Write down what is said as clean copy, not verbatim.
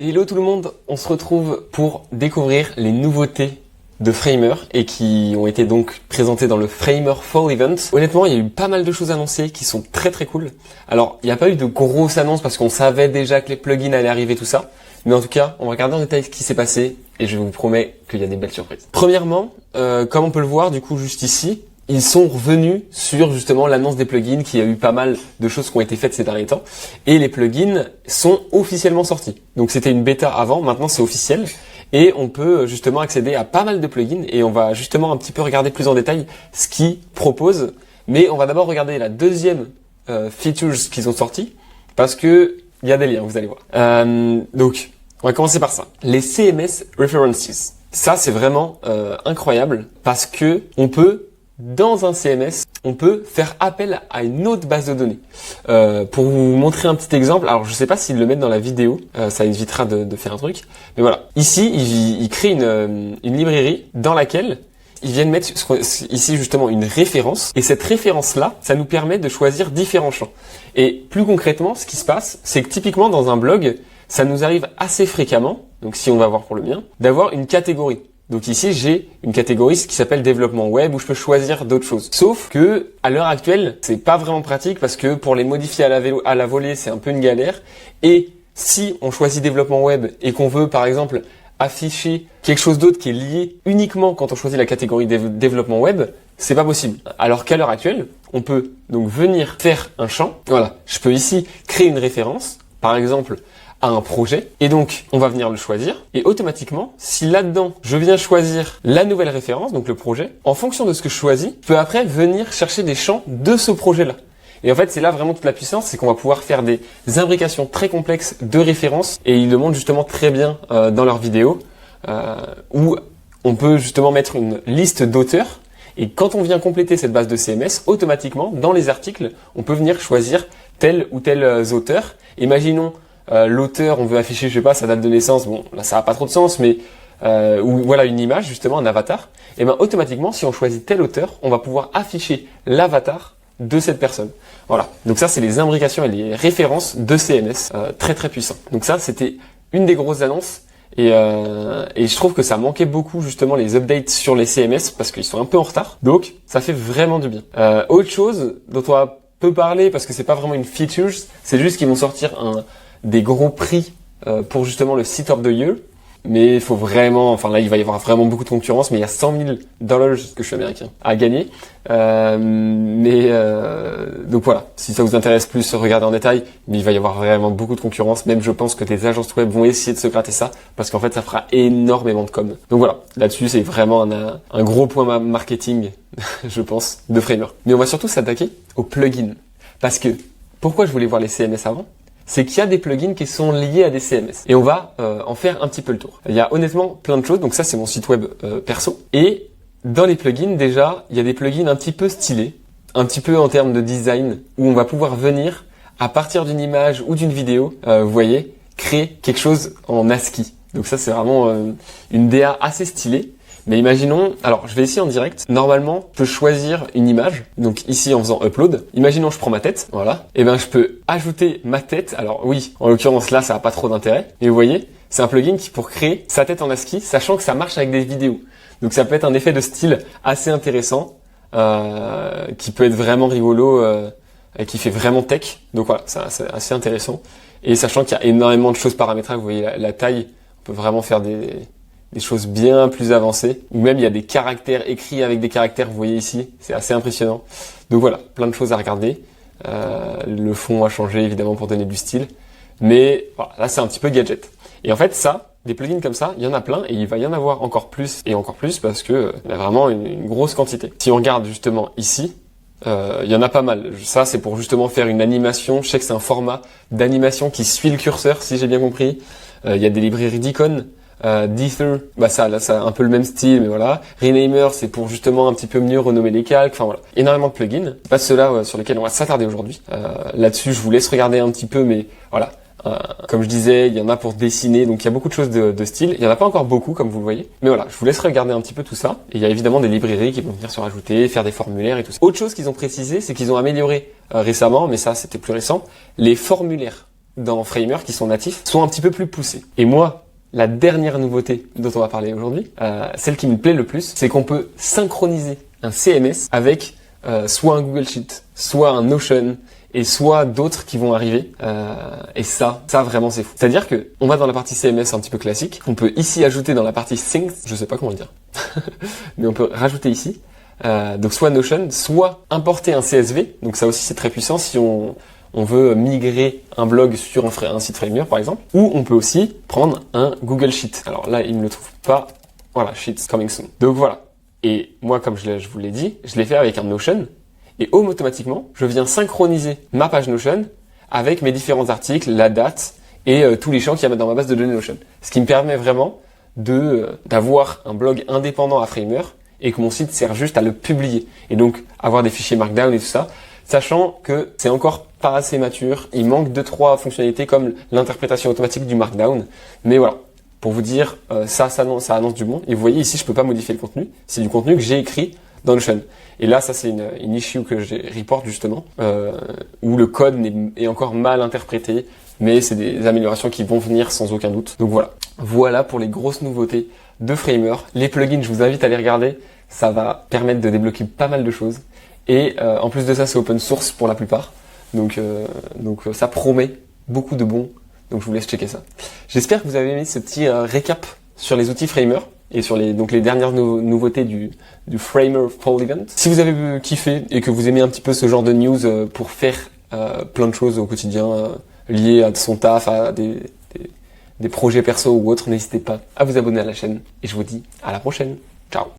Hello tout le monde, on se retrouve pour découvrir les nouveautés de Framer et qui ont été donc présentées dans le Framer Fall Event. Honnêtement, il y a eu pas mal de choses annoncées qui sont très cool. Alors, il n'y a pas eu de grosses annonces parce qu'on savait déjà que les plugins allaient arriver, tout ça. Mais en tout cas, on va regarder en détail ce qui s'est passé et je vous promets qu'il y a des belles surprises. Premièrement, comme on peut le voir du coup juste ici, ils sont revenus sur justement l'annonce des plugins, qu'il y a eu pas mal de choses qui ont été faites ces derniers temps. Et les plugins sont officiellement sortis. Donc c'était une bêta avant, maintenant c'est officiel. Et on peut justement accéder à pas mal de plugins. Et on va justement un petit peu regarder plus en détail ce qu'ils proposent. Mais on va d'abord regarder la deuxième features qu'ils ont sorti. Parce que il y a des liens, vous allez voir. Donc, on va commencer par ça. Les CMS References. Ça c'est vraiment incroyable. Parce que on peut... Dans un CMS, on peut faire appel à une autre base de données. Pour vous montrer un petit exemple, alors je sais pas s'ils le mettent dans la vidéo, ça évitera de faire un truc, mais voilà. Ici, ils créent une librairie dans laquelle ils viennent mettre ici justement une référence, et cette référence-là, ça nous permet de choisir différents champs. Et plus concrètement, ce qui se passe, c'est que typiquement dans un blog, ça nous arrive assez fréquemment, donc si on va voir pour le mien, d'avoir une catégorie. Donc ici, j'ai une catégorie qui s'appelle développement web où je peux choisir d'autres choses. Sauf que, à l'heure actuelle, c'est pas vraiment pratique parce que pour les modifier à la volée, c'est un peu une galère. Et si on choisit développement web et qu'on veut, par exemple, afficher quelque chose d'autre qui est lié uniquement quand on choisit la catégorie développement web, c'est pas possible. Alors qu'à l'heure actuelle, on peut donc venir faire un champ. Voilà. Je peux ici créer une référence. Par exemple, à un projet, et donc on va venir le choisir, et automatiquement, si là-dedans je viens choisir la nouvelle référence, donc le projet, en fonction de ce que je choisis, je peux après venir chercher des champs de ce projet-là. Et en fait, c'est là vraiment toute la puissance, c'est qu'on va pouvoir faire des imbrications très complexes de références, et ils le montrent justement très bien dans leurs vidéos, où on peut justement mettre une liste d'auteurs, et quand on vient compléter cette base de CMS, automatiquement, dans les articles, on peut venir choisir tel ou tel auteur. Imaginons l'auteur, on veut afficher, je sais pas, sa date de naissance, bon, là ça a pas trop de sens, mais ou voilà une image, justement, un avatar, et ben automatiquement, si on choisit tel auteur, on va pouvoir afficher l'avatar de cette personne. Voilà. Donc ça, c'est les imbrications et les références de CMS, très puissants. Donc ça, c'était une des grosses annonces, et je trouve que ça manquait beaucoup, justement, les updates sur les CMS, parce qu'ils sont un peu en retard. Donc, ça fait vraiment du bien. Autre chose dont on va peu parler, parce que c'est pas vraiment une feature, c'est juste qu'ils vont sortir des gros prix pour justement le Site of the Year, mais il faut vraiment, enfin là il va y avoir vraiment beaucoup de concurrence, mais il y a $100,000, que je suis américain, à gagner. Donc voilà, si ça vous intéresse plus, regardez en détail, mais il va y avoir vraiment beaucoup de concurrence, même je pense que des agences web vont essayer de se gratter ça, parce qu'en fait ça fera énormément de com. Donc voilà, là-dessus c'est vraiment un gros point marketing, je pense, de Framer. Mais on va surtout s'attaquer aux plugins, parce que, pourquoi je voulais voir les CMS avant ? C'est qu'il y a des plugins qui sont liés à des CMS. Et on va en faire un petit peu le tour. Il y a honnêtement plein de choses, donc ça c'est mon site web perso. Et dans les plugins, déjà, il y a des plugins un petit peu stylés, un petit peu en termes de design, où on va pouvoir venir, à partir d'une image ou d'une vidéo, vous voyez, créer quelque chose en ASCII. Donc ça c'est vraiment une DA assez stylée. Mais imaginons, alors je vais ici en direct, normalement je peux choisir une image, donc ici en faisant upload, imaginons je prends ma tête, voilà, et ben je peux ajouter ma tête, alors oui, en l'occurrence là ça n'a pas trop d'intérêt, mais vous voyez, c'est un plugin qui pour créer sa tête en ASCII, sachant que ça marche avec des vidéos. Donc ça peut être un effet de style assez intéressant, qui peut être vraiment rigolo, et qui fait vraiment tech, donc voilà, c'est assez intéressant. Et sachant qu'il y a énormément de choses paramétrables, vous voyez la taille, on peut vraiment faire des choses bien plus avancées, ou même il y a des caractères écrits avec des caractères, vous voyez ici, c'est assez impressionnant. Donc voilà, plein de choses à regarder. Le fond a changé évidemment pour donner du style, mais voilà, là c'est un petit peu gadget. Et en fait ça, des plugins comme ça, il y en a plein et il va y en avoir encore plus et encore plus parce que il y a vraiment une grosse quantité. Si on regarde justement ici, il y en a pas mal. Ça c'est pour justement faire une animation, je sais que c'est un format d'animation qui suit le curseur si j'ai bien compris. Il y a des librairies d'icônes. Dither, bah ça, là, ça a un peu le même style, mais voilà. Renamer, c'est pour justement un petit peu mieux renommer les calques. Enfin voilà, énormément de plugins. Pas ceux-là sur lesquels on va s'attarder aujourd'hui. Là-dessus, je vous laisse regarder un petit peu, mais voilà. Comme je disais, il y en a pour dessiner, donc il y a beaucoup de choses de style. Il y en a pas encore beaucoup, comme vous le voyez. Mais voilà, je vous laisse regarder un petit peu tout ça. Et il y a évidemment des librairies qui vont venir se rajouter, faire des formulaires et tout ça. Autre chose qu'ils ont précisé, c'est qu'ils ont amélioré récemment, mais ça c'était plus récent, les formulaires. dans Framer qui sont natifs sont un petit peu plus poussés. Et moi, la dernière nouveauté dont on va parler aujourd'hui, celle qui me plaît le plus, c'est qu'on peut synchroniser un CMS avec soit un Google Sheet, soit un Notion, et soit d'autres qui vont arriver. Et ça vraiment c'est fou. C'est-à-dire que on va dans la partie CMS un petit peu classique. On peut ici ajouter dans la partie Things, je sais pas comment le dire, mais on peut rajouter ici. Donc soit Notion, soit importer un CSV. Donc ça aussi c'est très puissant si on veut migrer un blog sur un site Framer par exemple. Ou on peut aussi prendre un Google Sheet. Alors là il ne le trouve pas. Voilà, Sheets coming soon. Donc voilà. Et moi comme je vous l'ai dit, je l'ai fait avec un Notion. Et automatiquement, je viens synchroniser ma page Notion avec mes différents articles, la date et tous les champs qu'il y a dans ma base de données Notion. Ce qui me permet vraiment d'avoir un blog indépendant à Framer et que mon site sert juste à le publier. Et donc, avoir des fichiers Markdown et tout ça, sachant que c'est encore pas assez mature. Il manque 2-3 fonctionnalités comme l'interprétation automatique du Markdown. Mais voilà. Pour vous dire, ça annonce du bon. Et vous voyez ici, je peux pas modifier le contenu. C'est du contenu que j'ai écrit dans Notion. Et là, ça c'est une issue que j'ai report justement, où le code est encore mal interprété, mais c'est des améliorations qui vont venir sans aucun doute. Donc voilà pour les grosses nouveautés de Framer. Les plugins, je vous invite à les regarder, ça va permettre de débloquer pas mal de choses. Et en plus de ça, c'est open source pour la plupart, donc ça promet beaucoup de bons. Donc je vous laisse checker ça. J'espère que vous avez aimé ce petit récap sur les outils Framer et sur les dernières nouveautés du Framer Fall Event. Si vous avez kiffé et que vous aimez un petit peu ce genre de news pour faire plein de choses au quotidien liées à son taf, à des projets perso ou autres, n'hésitez pas à vous abonner à la chaîne et je vous dis à la prochaine. Ciao.